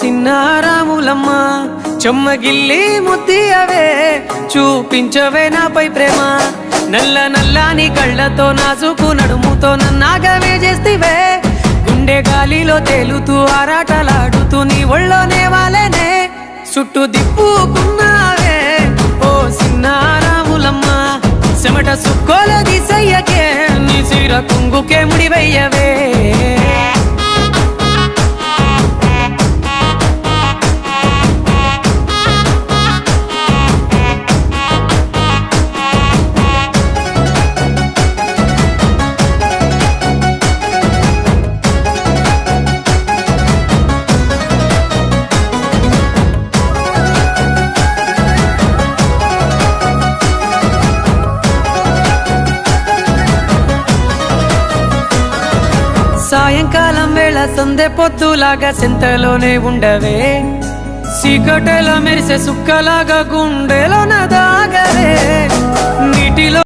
సిన్నారాములమ్మ చెమ్మగిల్లి ముద్దియవే చూపించవే నాపై ప్రేమ నల్ల నల్లాని కళ్ళతో నాజుకు నడుముతో నన్నాగవే చేస్తివే గుండె గాలిలో తేలుతూ ఆరాటలాడుతూ నీ ఒళ్ళోనే వాలేనే చుట్టూ దిప్పుకున్నావే ఓ సిన్నారాములమ్మ చెమట సుక్కోల దిశయ్యకే నీ సిర కుంగుకే ముడివయ్యవే సాయంకాలం వేళ సందె పొద్దులాగా సింతలోనే ఉండవే సీకటెల మెరిసే సుక్కలాగా గుండెలోన దాగవే నీటిలో